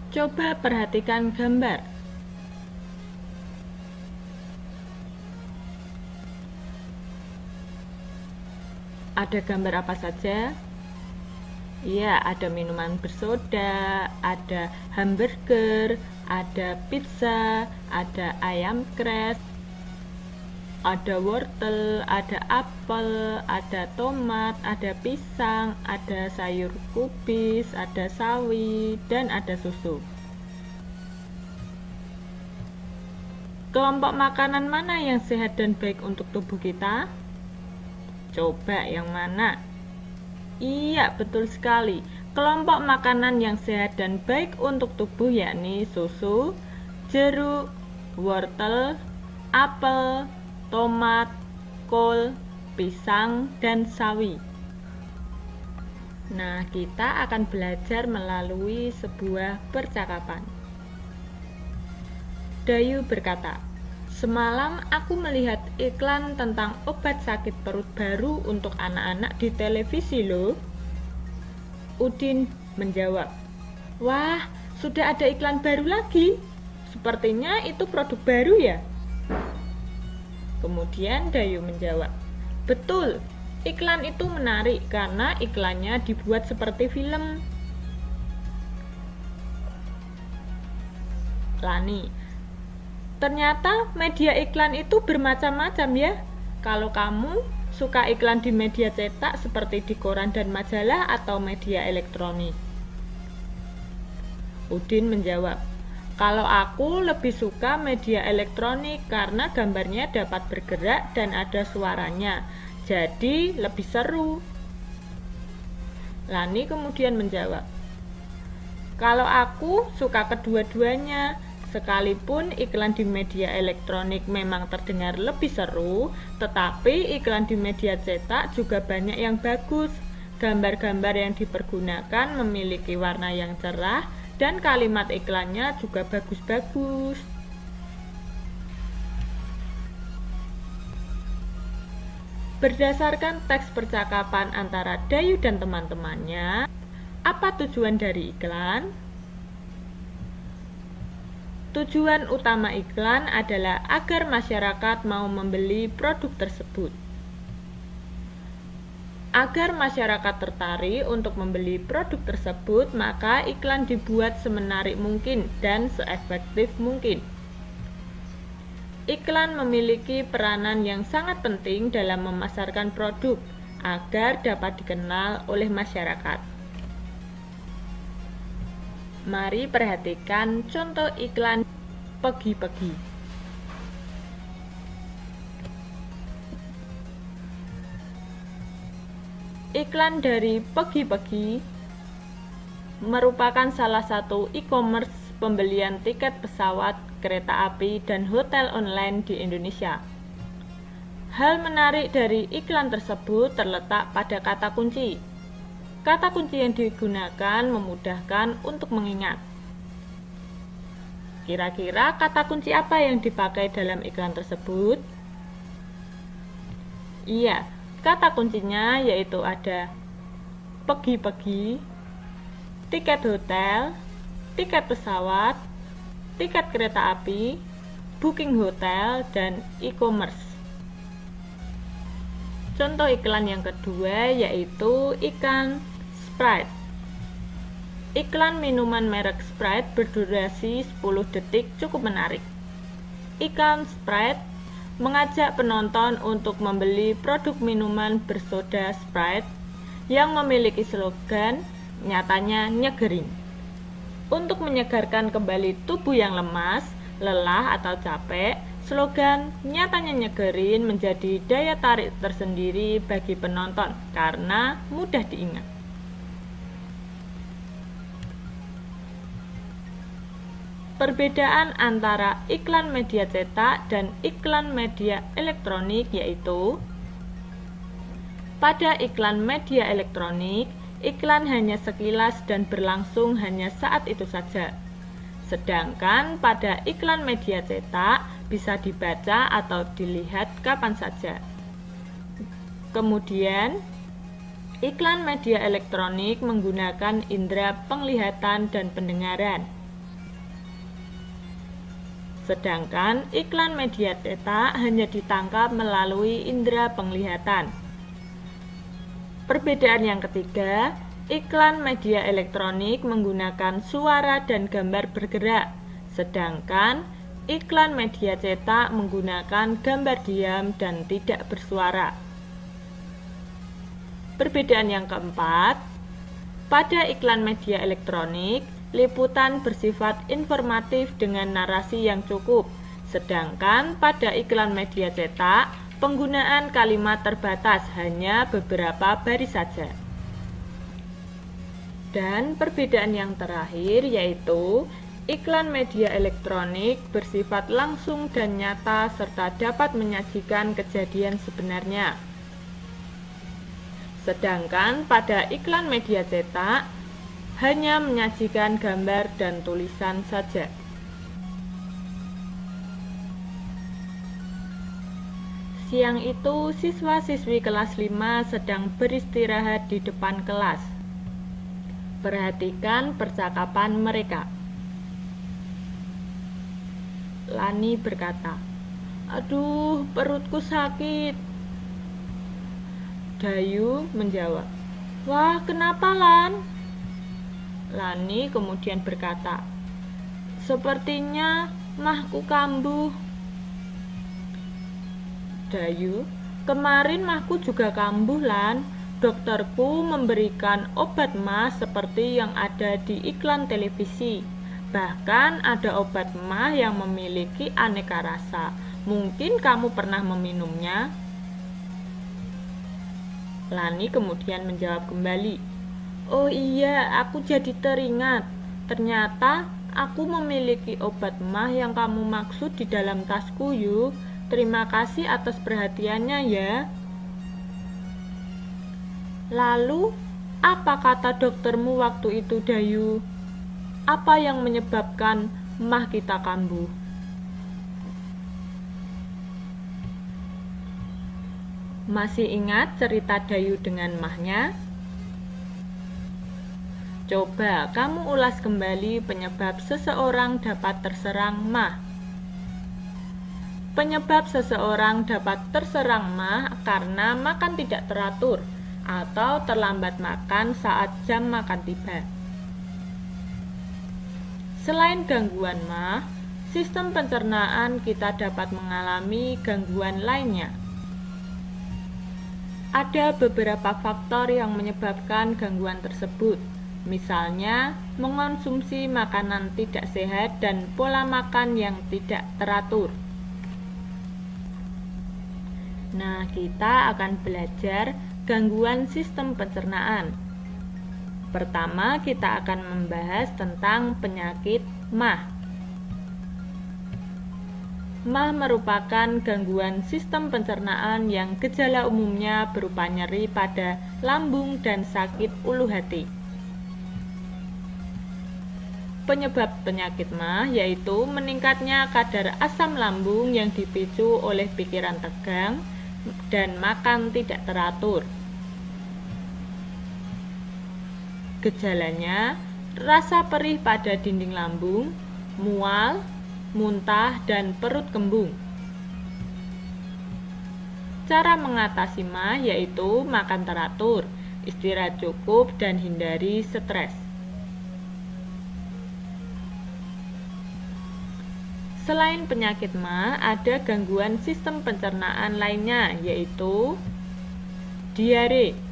Coba perhatikan gambar. Ada gambar apa saja? Iya, ada minuman bersoda, ada hamburger, ada pizza, ada ayam kres, ada wortel, ada apel, ada tomat, ada pisang, ada sayur kubis, ada sawi, dan ada susu. Kelompok makanan mana yang sehat dan baik untuk tubuh kita? Coba yang mana? Iya, betul sekali. Kelompok makanan yang sehat dan baik untuk tubuh yakni susu, jeruk, wortel, apel, tomat, kol, pisang, dan sawi. Nah, kita akan belajar melalui sebuah percakapan. Dayu berkata, "Semalam aku melihat iklan tentang obat sakit perut baru untuk anak-anak di televisi loh." Udin menjawab, "Wah, sudah ada iklan baru lagi. Sepertinya itu produk baru ya?" Kemudian Dayu menjawab, "Betul, iklan itu menarik karena iklannya dibuat seperti film." Lani, "Ternyata media iklan itu bermacam-macam ya. Kalau kamu suka iklan di media cetak seperti di koran dan majalah atau media elektronik?" Udin menjawab, "Kalau aku lebih suka media elektronik karena gambarnya dapat bergerak dan ada suaranya, jadi lebih seru." Lani kemudian menjawab, "Kalau aku suka kedua-duanya. Sekalipun iklan di media elektronik memang terdengar lebih seru, tetapi iklan di media cetak juga banyak yang bagus. Gambar-gambar yang dipergunakan memiliki warna yang cerah dan kalimat iklannya juga bagus-bagus." Berdasarkan teks percakapan antara Dayu dan teman-temannya, apa tujuan dari iklan? Tujuan utama iklan adalah agar masyarakat mau membeli produk tersebut. Agar masyarakat tertarik untuk membeli produk tersebut, maka iklan dibuat semenarik mungkin dan seefektif mungkin. Iklan memiliki peranan yang sangat penting dalam memasarkan produk agar dapat dikenal oleh masyarakat. Mari perhatikan contoh iklan Pegi-Pegi. Iklan dari Pegi-Pegi merupakan salah satu e-commerce pembelian tiket pesawat, kereta api, dan hotel online di Indonesia. Hal menarik dari iklan tersebut terletak pada kata kunci. Kata kunci yang digunakan memudahkan untuk mengingat. Kira-kira kata kunci apa yang dipakai dalam iklan tersebut? Iya, kata kuncinya yaitu ada Pegi-Pegi, tiket hotel, tiket pesawat, tiket kereta api, booking hotel, dan e-commerce. Contoh iklan yang kedua yaitu iklan Sprite. Iklan minuman merek Sprite berdurasi 10 detik cukup menarik. Iklan Sprite mengajak penonton untuk membeli produk minuman bersoda Sprite yang memiliki slogan "Nyatanya nyegerin". Untuk menyegarkan kembali tubuh yang lemas, lelah atau capek, slogan "Nyatanya nyegerin" menjadi daya tarik tersendiri bagi penonton karena mudah diingat. Perbedaan antara iklan media cetak dan iklan media elektronik yaitu, pada iklan media elektronik, iklan hanya sekilas dan berlangsung hanya saat itu saja. Sedangkan pada iklan media cetak bisa dibaca atau dilihat kapan saja. Kemudian, iklan media elektronik menggunakan indera penglihatan dan pendengaran. Sedangkan iklan media cetak hanya ditangkap melalui indera penglihatan. Perbedaan yang ketiga, iklan media elektronik menggunakan suara dan gambar bergerak, sedangkan iklan media cetak menggunakan gambar diam dan tidak bersuara. Perbedaan yang keempat, pada iklan media elektronik, liputan bersifat informatif dengan narasi yang cukup, sedangkan pada iklan media cetak, penggunaan kalimat terbatas, hanya beberapa baris saja. Dan perbedaan yang terakhir yaitu iklan media elektronik bersifat langsung dan nyata serta dapat menyajikan kejadian sebenarnya. Sedangkan pada iklan media cetak hanya menyajikan gambar dan tulisan saja. Siang itu siswa-siswi kelas 5 sedang beristirahat di depan kelas. Perhatikan percakapan mereka. Lani berkata, "Aduh, perutku sakit." Dayu menjawab, "Wah, kenapa, Lan?" Lani kemudian berkata, "Sepertinya mahku kambuh." Dayu, "Kemarin mahku juga kambuh, Lan. Dokterku memberikan obat mah seperti yang ada di iklan televisi. Bahkan ada obat mah yang memiliki aneka rasa. Mungkin kamu pernah meminumnya." Lani kemudian menjawab kembali, "Oh iya, aku jadi teringat. Ternyata aku memiliki obat mah yang kamu maksud di dalam tasku, Yu. Terima kasih atas perhatiannya ya." "Lalu, apa kata doktermu waktu itu, Dayu? Apa yang menyebabkan mah kita kambuh?" Masih ingat cerita Dayu dengan mahnya? Coba kamu ulas kembali penyebab seseorang dapat terserang mah. Penyebab seseorang dapat terserang mah karena makan tidak teratur atau terlambat makan saat jam makan tiba. Selain gangguan mah, sistem pencernaan kita dapat mengalami gangguan lainnya. Ada beberapa faktor yang menyebabkan gangguan tersebut, misalnya mengonsumsi makanan tidak sehat dan pola makan yang tidak teratur. Nah, kita akan belajar gangguan sistem pencernaan. Pertama, kita akan membahas tentang penyakit mah. Mah merupakan gangguan sistem pencernaan yang gejala umumnya berupa nyeri pada lambung dan sakit ulu hati. Penyebab penyakit mah yaitu meningkatnya kadar asam lambung yang dipicu oleh pikiran tegang dan makan tidak teratur. Gejalanya, rasa perih pada dinding lambung, mual, muntah, dan perut kembung. Cara mengatasi mah yaitu makan teratur, istirahat cukup, dan hindari stres. Selain penyakit mah, ada gangguan sistem pencernaan lainnya yaitu diare.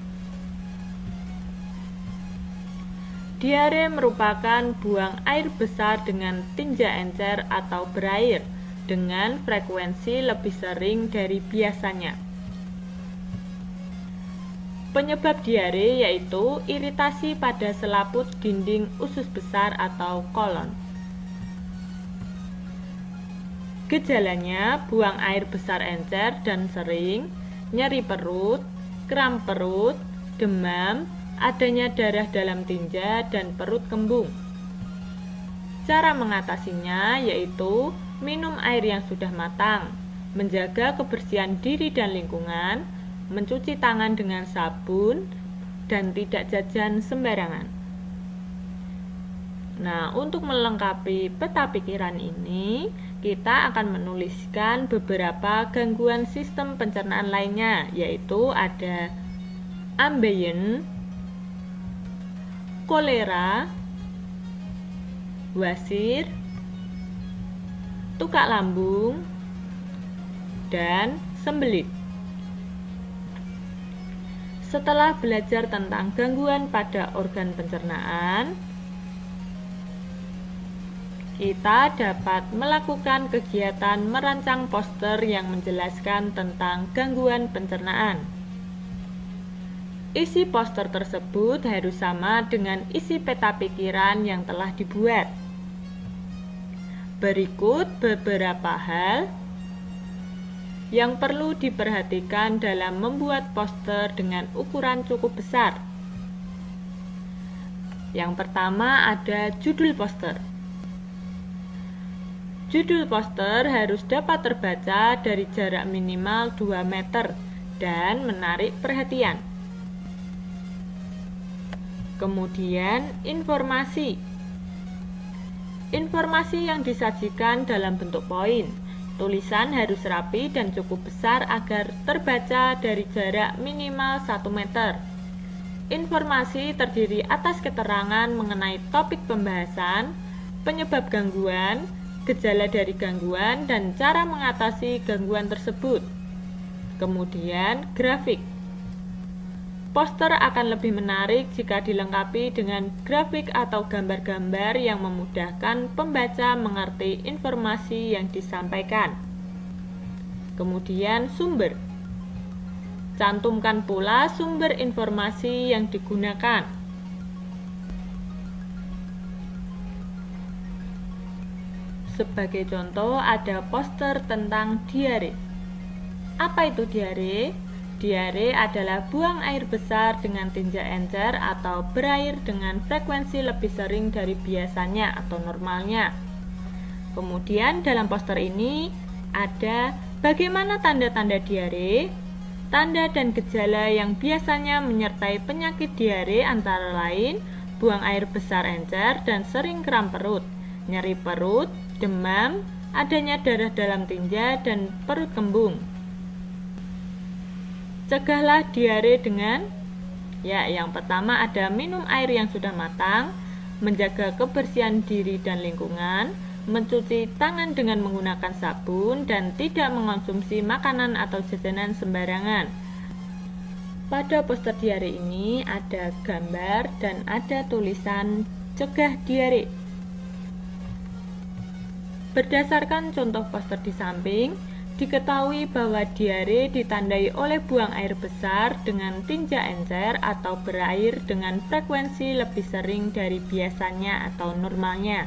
Diare merupakan buang air besar dengan tinja encer atau berair dengan frekuensi lebih sering dari biasanya. Penyebab diare yaitu iritasi pada selaput dinding usus besar atau kolon. Gejalanya buang air besar encer dan sering, nyeri perut, kram perut, demam, adanya darah dalam tinja, dan perut kembung. Cara mengatasinya yaitu minum air yang sudah matang, menjaga kebersihan diri dan lingkungan, mencuci tangan dengan sabun, dan tidak jajan sembarangan. Nah, untuk melengkapi peta pikiran ini, kita akan menuliskan beberapa gangguan sistem pencernaan lainnya, yaitu ada ambeien, kolera, wasir, tukak lambung, dan sembelit. Setelah belajar tentang gangguan pada organ pencernaan, kita dapat melakukan kegiatan merancang poster yang menjelaskan tentang gangguan pencernaan. Isi poster tersebut harus sama dengan isi peta pikiran yang telah dibuat. Berikut beberapa hal yang perlu diperhatikan dalam membuat poster dengan ukuran cukup besar. Yang pertama ada judul poster. Judul poster harus dapat terbaca dari jarak minimal 2 meter dan menarik perhatian. Kemudian, informasi. Informasi yang disajikan dalam bentuk poin. Tulisan harus rapi dan cukup besar agar terbaca dari jarak minimal 1 meter. Informasi terdiri atas keterangan mengenai topik pembahasan, penyebab gangguan, gejala dari gangguan, dan cara mengatasi gangguan tersebut. Kemudian, grafik. Poster akan lebih menarik jika dilengkapi dengan grafik atau gambar-gambar yang memudahkan pembaca mengerti informasi yang disampaikan. Kemudian, sumber. Cantumkan pula sumber informasi yang digunakan. Sebagai contoh, ada poster tentang diare. Apa itu diare? Diare adalah buang air besar dengan tinja encer atau berair dengan frekuensi lebih sering dari biasanya atau normalnya. Kemudian dalam poster ini ada bagaimana tanda-tanda diare. Tanda dan gejala yang biasanya menyertai penyakit diare antara lain buang air besar encer dan sering kram perut, nyeri perut, demam, adanya darah dalam tinja, dan perut kembung. Cegahlah diare dengan, yang pertama ada minum air yang sudah matang, menjaga kebersihan diri dan lingkungan, mencuci tangan dengan menggunakan sabun, dan tidak mengonsumsi makanan atau jajanan sembarangan. Pada poster diare ini ada gambar dan ada tulisan cegah diare. Berdasarkan contoh poster di samping, diketahui bahwa diare ditandai oleh buang air besar dengan tinja encer atau berair dengan frekuensi lebih sering dari biasanya atau normalnya.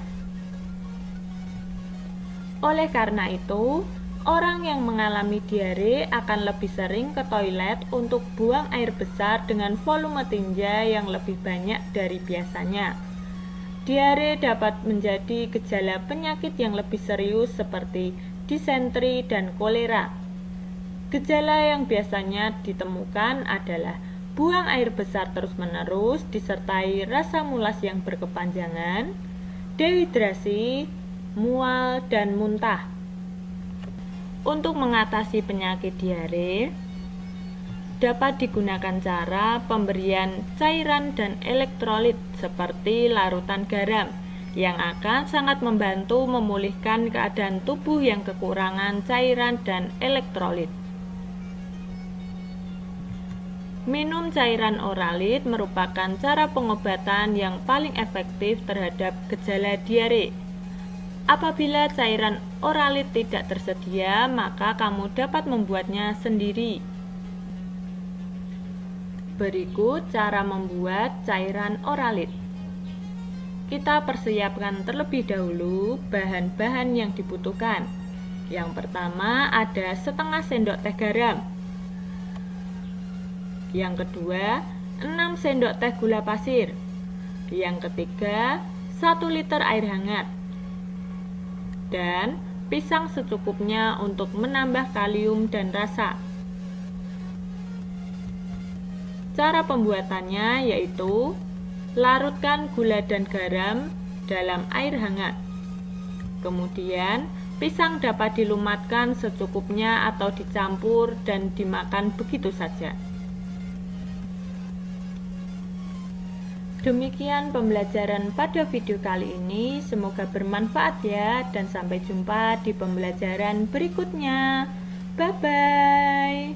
Oleh karena itu, orang yang mengalami diare akan lebih sering ke toilet untuk buang air besar dengan volume tinja yang lebih banyak dari biasanya. Diare dapat menjadi gejala penyakit yang lebih serius seperti disentri dan kolera. Gejala yang biasanya ditemukan adalah buang air besar terus-menerus disertai rasa mulas yang berkepanjangan, dehidrasi, mual, dan muntah. Untuk mengatasi penyakit diare, dapat digunakan cara pemberian cairan dan elektrolit seperti larutan garam yang akan sangat membantu memulihkan keadaan tubuh yang kekurangan cairan dan elektrolit. Minum cairan oralit merupakan cara pengobatan yang paling efektif terhadap gejala diare. Apabila cairan oralit tidak tersedia, maka kamu dapat membuatnya sendiri. Berikut cara membuat cairan oralit. Kita persiapkan terlebih dahulu bahan-bahan yang dibutuhkan. Yang pertama ada setengah sendok teh garam. Yang kedua, 6 sendok teh gula pasir. Yang ketiga, 1 liter air hangat. Dan pisang secukupnya untuk menambah kalium dan rasa. Cara pembuatannya yaitu larutkan gula dan garam dalam air hangat. Kemudian Pisang dapat dilumatkan secukupnya atau dicampur dan dimakan begitu saja. Demikian pembelajaran pada video kali ini, semoga bermanfaat ya, dan sampai jumpa di pembelajaran berikutnya. Bye-bye.